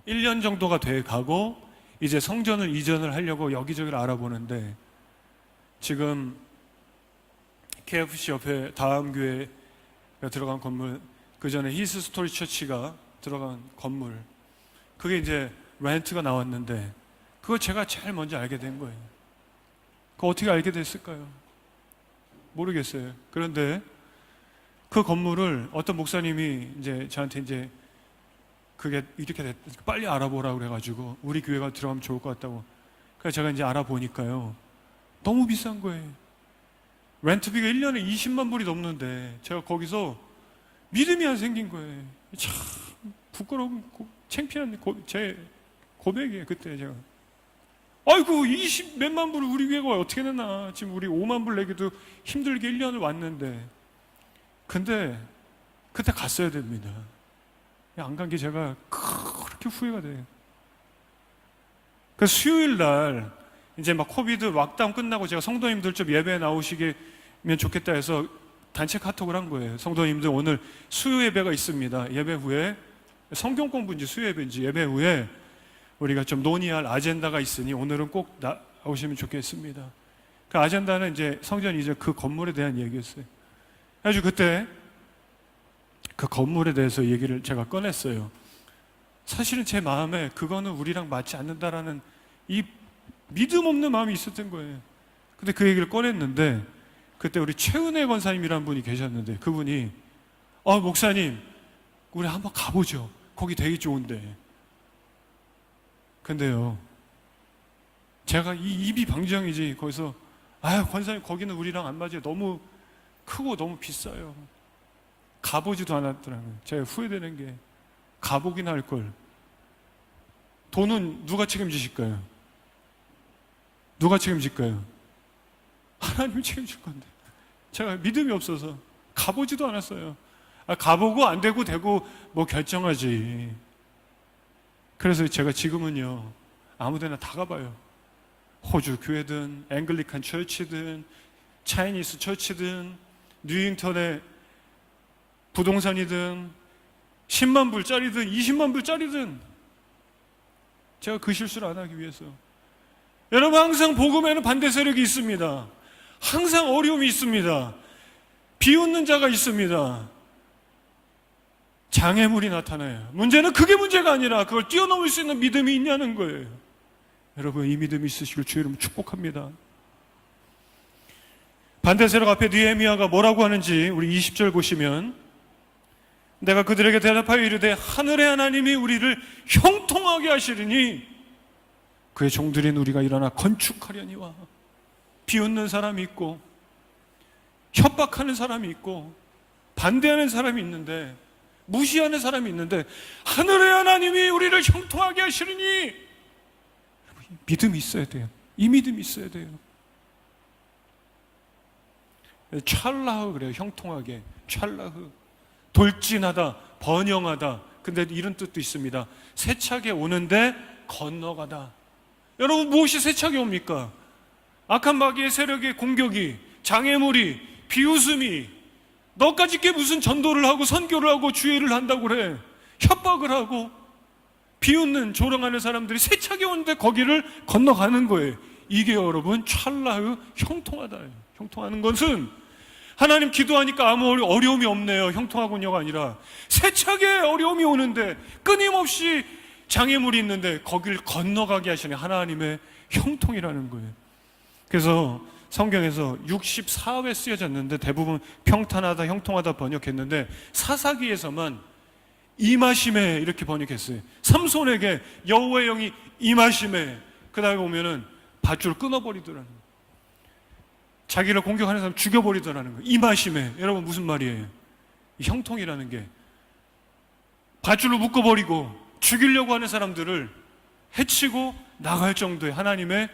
1년 정도가 돼 가고 이제 성전을 이전을 하려고 여기저기를 알아보는데, 지금 KFC 옆에 다음 교회가 들어간 건물, 그 전에 히스 스토리 처치가 들어간 건물, 그게 이제 렌트가 나왔는데, 그거 제가 제일 먼저 알게 된 거예요. 그거 어떻게 알게 됐을까요? 모르겠어요. 그런데 그 건물을 어떤 목사님이 이제 저한테 이제 그게 이렇게 빨리 알아보라고 그래가지고 우리 교회가 들어가면 좋을 것 같다고. 그래서 제가 이제 알아보니까요, 너무 비싼 거예요. 렌트비가 1년에 20만 불이 넘는데 제가 거기서 믿음이 안 생긴 거예요. 참 부끄러운, 창피한 제 고백이에요. 그때 제가 아이고 20 몇만 불을 우리 교회가 어떻게 내나, 지금 우리 5만 불 내기도 힘들게 1년을 왔는데. 근데 그때 갔어야 됩니다. 안 간 게 제가 그렇게 후회가 돼요. 그 수요일 날 이제 막 코비드 락다운 끝나고 제가 성도님들 좀 예배에 나오시면 좋겠다 해서 단체 카톡을 한 거예요. 성도님들 오늘 수요 예배가 있습니다. 예배 후에 성경 공부인지 수요 예배인지 예배 후에 우리가 좀 논의할 아젠다가 있으니 오늘은 꼭 나오시면 좋겠습니다. 그 아젠다는 이제 성전 이제 그 건물에 대한 얘기였어요. 아주 그때 그 건물에 대해서 얘기를 제가 꺼냈어요. 사실은 제 마음에 그거는 우리랑 맞지 않는다라는 이 믿음 없는 마음이 있었던 거예요. 근데 그 얘기를 꺼냈는데, 그때 우리 최은혜 권사님이라는 분이 계셨는데, 그분이 목사님, 우리 한번 가보죠. 거기 되게 좋은데. 근데요, 제가 이 입이 방정이지 거기서 권사님 거기는 우리랑 안 맞아요. 너무 크고 너무 비싸요. 가보지도 않았더라고요. 제가 후회되는 게, 가보긴 할 걸. 돈은 누가 책임지실까요? 누가 책임질까요? 하나님이 책임질 건데. 제가 믿음이 없어서 가보지도 않았어요. 가보고 안 되고 되고 뭐 결정하지. 그래서 제가 지금은요, 아무데나 다 가봐요. 호주 교회든 앵글리칸 처치든 차이니스 처치든 뉴잉턴의 부동산이든 10만 불짜리든 20만 불짜리든 제가 그 실수를 안 하기 위해서. 여러분, 항상 복음에는 반대 세력이 있습니다. 항상 어려움이 있습니다. 비웃는 자가 있습니다. 장애물이 나타나요. 문제는 그게 문제가 아니라 그걸 뛰어넘을 수 있는 믿음이 있냐는 거예요. 여러분, 이 믿음이 있으시길 주의 이름으로 축복합니다. 반대 세력 앞에 느헤미야가 뭐라고 하는지 우리 20절 보시면, 내가 그들에게 대답하여 이르되 하늘의 하나님이 우리를 형통하게 하시리니 그의 종들인 우리가 일어나 건축하려니와. 비웃는 사람이 있고 협박하는 사람이 있고 반대하는 사람이 있는데, 무시하는 사람이 있는데, 하늘의 하나님이 우리를 형통하게 하시리니, 믿음이 있어야 돼요. 이 믿음이 있어야 돼요. 찰라흐 그래요. 형통하게. 찰라흐. 돌진하다, 번영하다. 근데 이런 뜻도 있습니다. 세차게 오는데 건너가다. 여러분, 무엇이 세차게 옵니까? 악한 마귀의 세력의 공격이, 장애물이, 비웃음이, 너까지 게 무슨 전도를 하고 선교를 하고 주의를 한다고 그래. 협박을 하고 비웃는, 조롱하는 사람들이 세차게 오는데 거기를 건너가는 거예요. 이게 여러분 찰나의 형통하다예요. 형통하는 것은 하나님 기도하니까 아무 어려움이 없네요. 형통하군요가 아니라 세차게 어려움이 오는데, 끊임없이 장애물이 있는데 거길 건너가게 하시는 하나님의 형통이라는 거예요. 그래서 성경에서 64회 쓰여졌는데 대부분 평탄하다, 형통하다 번역했는데 사사기에서만 임하심에 이렇게 번역했어요. 삼손에게 여호와의 영이 임하심에, 그 다음에 보면은 밧줄을 끊어버리더라는 거예요. 자기를 공격하는 사람 죽여버리더라는 거예요. 임하심에. 여러분, 무슨 말이에요? 이 형통이라는 게 밧줄로 묶어버리고 죽이려고 하는 사람들을 해치고 나갈 정도의 하나님의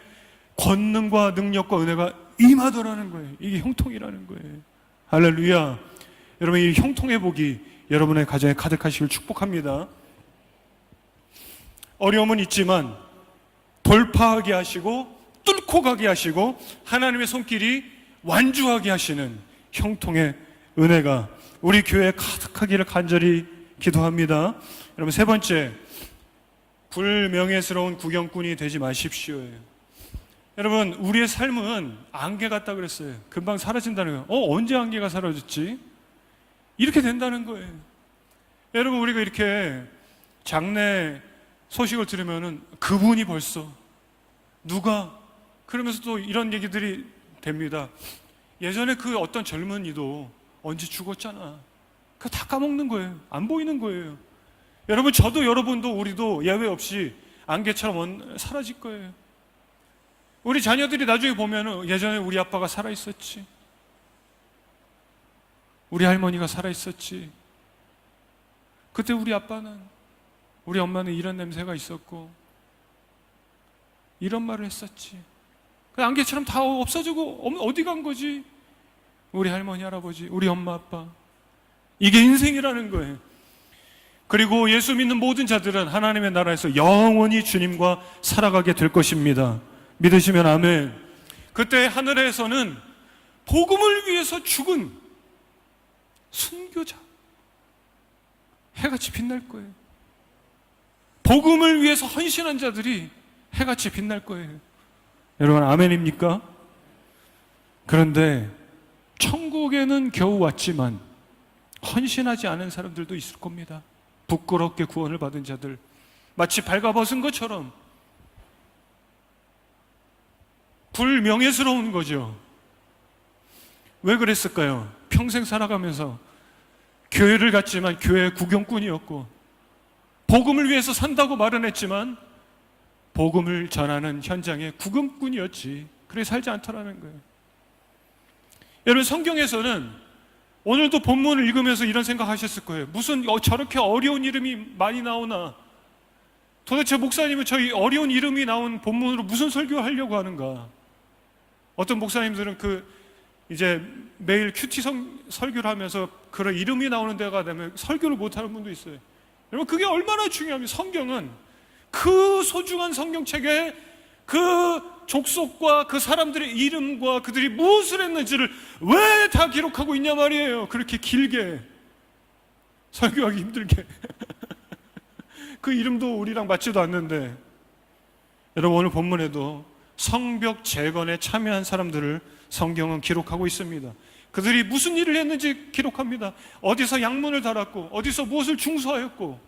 권능과 능력과 은혜가 임하더라는 거예요. 이게 형통이라는 거예요. 할렐루야. 여러분, 이 형통의 복이 여러분의 가정에 가득하시길 축복합니다. 어려움은 있지만 돌파하게 하시고 뚫고 가게 하시고 하나님의 손길이 완주하게 하시는 형통의 은혜가 우리 교회에 가득하기를 간절히 기도합니다. 여러분, 세 번째, 불명예스러운 구경꾼이 되지 마십시오예요. 여러분, 우리의 삶은 안개 같다 그랬어요. 금방 사라진다는 거예요. 언제 안개가 사라졌지? 이렇게 된다는 거예요. 여러분, 우리가 이렇게 장례 소식을 들으면은 그분이 벌써 누가, 그러면서 또 이런 얘기들이 됩니다. 예전에 그 어떤 젊은이도 언제 죽었잖아. 그거 다 까먹는 거예요. 안 보이는 거예요. 여러분, 저도 여러분도 우리도 예외 없이 안개처럼 사라질 거예요. 우리 자녀들이 나중에 보면은 예전에 우리 아빠가 살아있었지, 우리 할머니가 살아있었지, 그때 우리 아빠는, 우리 엄마는 이런 냄새가 있었고 이런 말을 했었지. 그 안개처럼 다 없어지고 어디 간 거지? 우리 할머니, 할아버지, 우리 엄마, 아빠. 이게 인생이라는 거예요. 그리고 예수 믿는 모든 자들은 하나님의 나라에서 영원히 주님과 살아가게 될 것입니다. 믿으시면 아멘. 그때 하늘에서는 복음을 위해서 죽은 순교자, 해같이 빛날 거예요. 복음을 위해서 헌신한 자들이 해같이 빛날 거예요. 여러분, 아멘입니까? 그런데 천국에는 겨우 왔지만 헌신하지 않은 사람들도 있을 겁니다. 부끄럽게 구원을 받은 자들, 마치 발가벗은 것처럼 불명예스러운 거죠. 왜 그랬을까요? 평생 살아가면서 교회를 갔지만 교회 구경꾼이었고, 복음을 위해서 산다고 말은 했지만 복음을 전하는 현장의 구경꾼이었지. 그래 살지 않더라는 거예요. 여러분, 성경에서는 오늘도 본문을 읽으면서 이런 생각하셨을 거예요. 무슨 저렇게 어려운 이름이 많이 나오나, 도대체 목사님은 저희 어려운 이름이 나온 본문으로 무슨 설교를 하려고 하는가. 어떤 목사님들은 이제 매일 큐티 설교를 하면서 그런 이름이 나오는 데가 되면 설교를 못하는 분도 있어요. 여러분, 그게 얼마나 중요하면, 성경은 그 소중한 성경책에 그 족속과 그 사람들의 이름과 그들이 무엇을 했는지를 왜 다 기록하고 있냐 말이에요. 그렇게 길게 설교하기 힘들게. 그 이름도 우리랑 맞지도 않는데. 여러분, 오늘 본문에도 성벽 재건에 참여한 사람들을 성경은 기록하고 있습니다. 그들이 무슨 일을 했는지 기록합니다. 어디서 양문을 달았고 어디서 무엇을 중수하였고,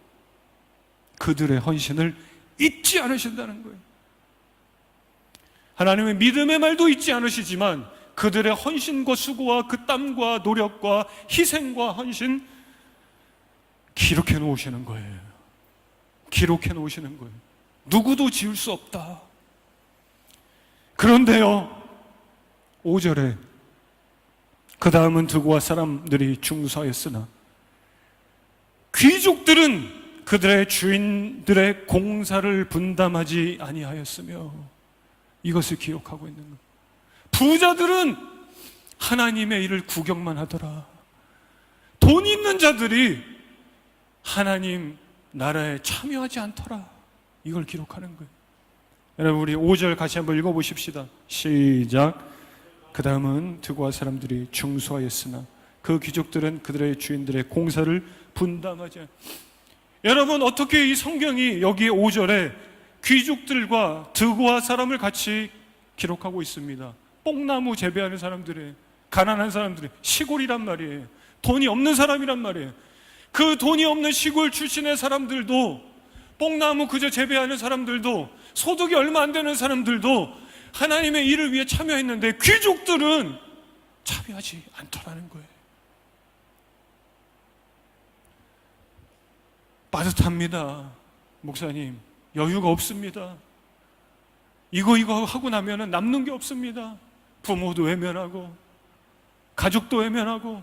그들의 헌신을 잊지 않으신다는 거예요. 하나님의 믿음의 말도 잊지 않으시지만 그들의 헌신과 수고와 그 땀과 노력과 희생과 헌신 기록해 놓으시는 거예요. 기록해 놓으시는 거예요. 누구도 지울 수 없다. 그런데요, 5절에 그 다음은 드고아 사람들이 중수하였으나 귀족들은 그들의 주인들의 공사를 분담하지 아니하였으며, 이것을 기억하고 있는 거예요. 부자들은 하나님의 일을 구경만 하더라. 돈 있는 자들이 하나님 나라에 참여하지 않더라. 이걸 기록하는 거예요. 여러분, 우리 5절 같이 한번 읽어보십시다. 시작. 그 다음은 드고아 사람들이 중수하였으나 그 귀족들은 그들의 주인들의 공사를 분담하지 않. 여러분, 어떻게 이 성경이 여기 5절에 귀족들과 드고아 사람을 같이 기록하고 있습니다. 뽕나무 재배하는 사람들의, 가난한 사람들의, 시골이란 말이에요. 돈이 없는 사람이란 말이에요. 그 돈이 없는 시골 출신의 사람들도, 뽕나무 그저 재배하는 사람들도, 소득이 얼마 안 되는 사람들도 하나님의 일을 위해 참여했는데 귀족들은 참여하지 않더라는 거예요. 빠듯합니다. 목사님, 여유가 없습니다. 이거 하고 나면 남는 게 없습니다. 부모도 외면하고 가족도 외면하고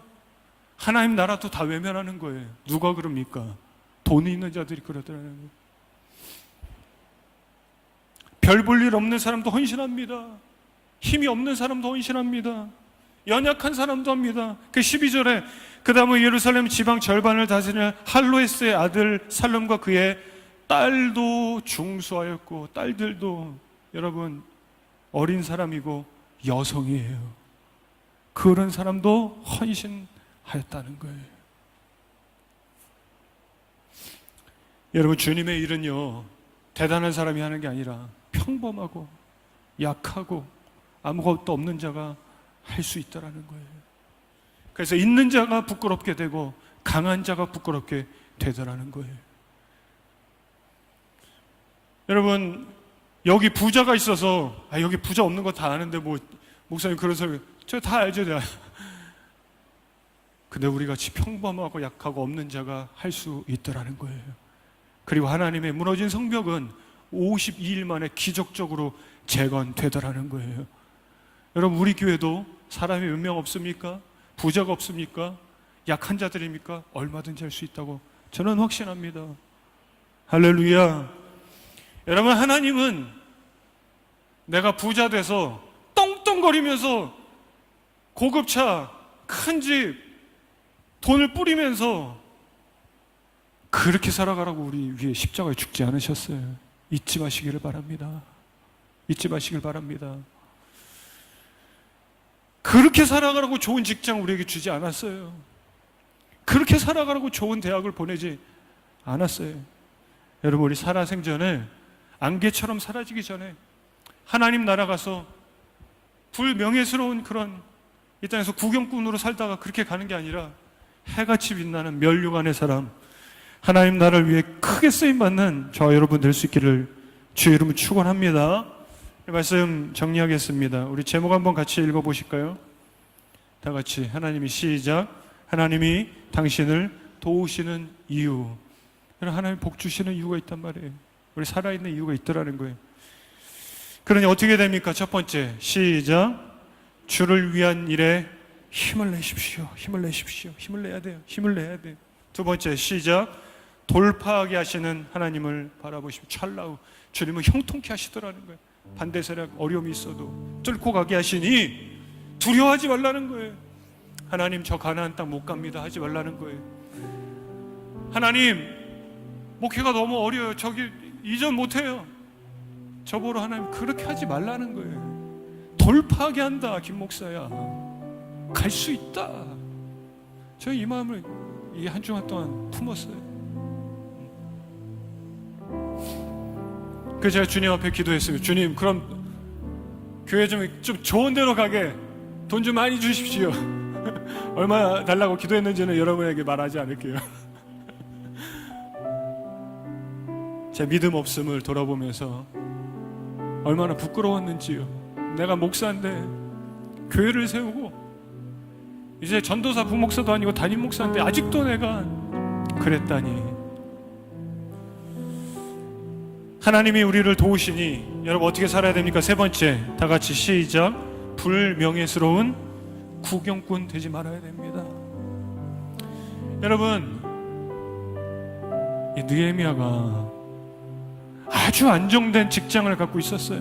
하나님 나라도 다 외면하는 거예요. 누가 그럽니까? 돈이 있는 자들이 그러더라는 거예요. 별 볼 일 없는 사람도 헌신합니다. 힘이 없는 사람도 헌신합니다. 연약한 사람도 합니다. 그 12절에 그 다음에 예루살렘 지방 절반을 다스리는 할로에스의 아들 살룸과 그의 딸도 중수하였고, 딸들도 여러분 어린 사람이고 여성이에요. 그런 사람도 헌신하였다는 거예요. 여러분, 주님의 일은요, 대단한 사람이 하는 게 아니라 평범하고 약하고 아무것도 없는 자가 할 수 있다라는 거예요. 그래서 있는 자가 부끄럽게 되고 강한 자가 부끄럽게 되더라는 거예요. 여러분, 여기 부자가 있어서 여기 부자 없는 거 다 아는데 뭐 목사님 그런 소리, 저 다 알죠. 근데 우리 같이 평범하고 약하고 없는 자가 할 수 있더라는 거예요. 그리고 하나님의 무너진 성벽은 52일 만에 기적적으로 재건되더라는 거예요. 여러분, 우리 교회도 사람이 몇 명 없습니까? 부자가 없습니까? 약한 자들입니까? 얼마든지 할 수 있다고 저는 확신합니다. 할렐루야. 여러분, 하나님은 내가 부자 돼서 떵떵거리면서 고급차, 큰 집, 돈을 뿌리면서 그렇게 살아가라고 우리 위에 십자가에 죽지 않으셨어요. 잊지 마시기를 바랍니다. 잊지 마시길 바랍니다. 그렇게 살아가라고 좋은 직장 우리에게 주지 않았어요. 그렇게 살아가라고 좋은 대학을 보내지 않았어요. 여러분, 우리 살아생전에 안개처럼 사라지기 전에 하나님 나라 가서 불명예스러운 그런 이 땅에서 구경꾼으로 살다가 그렇게 가는 게 아니라 해같이 빛나는 면류관의 사람, 하나님 나라를 위해 크게 쓰임받는 저와 여러분 될 수 있기를 주의 이름으로 축원합니다. 말씀 정리하겠습니다. 우리 제목 한번 같이 읽어보실까요? 다 같이 하나님이 시작. 하나님이 당신을 도우시는 이유. 하나님 복 주시는 이유가 있단 말이에요. 우리 살아있는 이유가 있더라는 거예요. 그러니 어떻게 됩니까? 첫 번째, 시작. 주를 위한 일에 힘을 내십시오. 힘을 내십시오. 힘을 내야 돼요. 힘을 내야 돼요. 두 번째, 시작. 돌파하게 하시는 하나님을 바라보시고 찰나우 주님은 형통케 하시더라는 거예요. 반대 세력 어려움이 있어도 뚫고 가게 하시니 두려워하지 말라는 거예요. 하나님, 저 가나안 땅 못 갑니다 하지 말라는 거예요. 하나님, 목회가 너무 어려워요. 저기 이전 못해요. 저보러 하나님 그렇게 하지 말라는 거예요. 돌파하게 한다. 김 목사야, 갈 수 있다. 저희 이 마음을 이 한 주간 동안 품었어요. 그래서 제가 주님 앞에 기도했어요. 주님, 그럼 교회 좀 좋은 데로 가게 돈 좀 많이 주십시오. 얼마 달라고 기도했는지는 여러분에게 말하지 않을게요. 제 믿음 없음을 돌아보면서 얼마나 부끄러웠는지요. 내가 목사인데 교회를 세우고 이제 전도사 부목사도 아니고 담임 목사인데 아직도 내가 그랬다니. 하나님이 우리를 도우시니 여러분 어떻게 살아야 됩니까? 세 번째, 다 같이 시작. 불명예스러운 구경꾼 되지 말아야 됩니다. 여러분, 이 느헤미야가 아주 안정된 직장을 갖고 있었어요.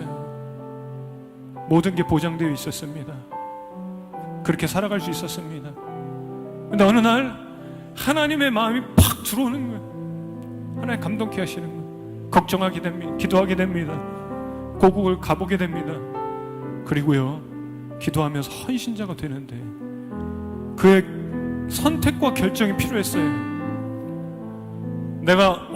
모든 게 보장되어 있었습니다. 그렇게 살아갈 수 있었습니다. 근데 어느 날 하나님의 마음이 팍 들어오는 거예요. 하나님 감동케 하시는 거예요. 걱정하게 됩니다. 기도하게 됩니다. 고국을 가보게 됩니다. 그리고요, 기도하면서 헌신자가 되는데 그의 선택과 결정이 필요했어요. 내가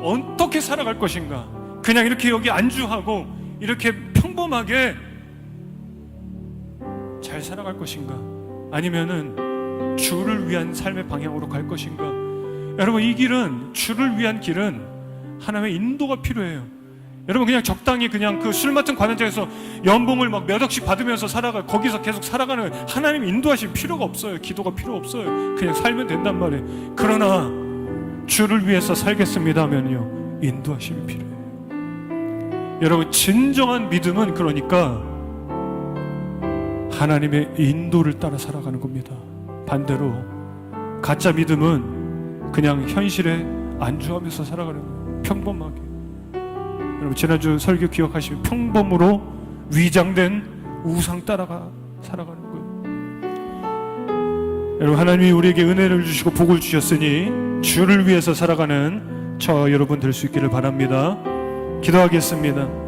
어떻게 살아갈 것인가? 그냥 이렇게 여기 안주하고 이렇게 평범하게 잘 살아갈 것인가? 아니면은 주를 위한 삶의 방향으로 갈 것인가? 여러분, 이 길은, 주를 위한 길은 하나님의 인도가 필요해요. 여러분, 그냥 적당히 그냥 그 술 맡은 관원장에서 연봉을 막 몇 억씩 받으면서 거기서 계속 살아가는 하나님 인도하실 필요가 없어요. 기도가 필요 없어요. 그냥 살면 된단 말이에요. 그러나 주를 위해서 살겠습니다 하면요, 인도하심이 필요해요. 여러분, 진정한 믿음은 그러니까 하나님의 인도를 따라 살아가는 겁니다. 반대로 가짜 믿음은 그냥 현실에 안주하면서 살아가는 거예요. 평범하게. 여러분, 지난주 설교 기억하시면 평범으로 위장된 우상 따라가 살아가는 거예요. 여러분, 하나님이 우리에게 은혜를 주시고 복을 주셨으니 주를 위해서 살아가는 저 여러분 될 수 있기를 바랍니다. 기도하겠습니다.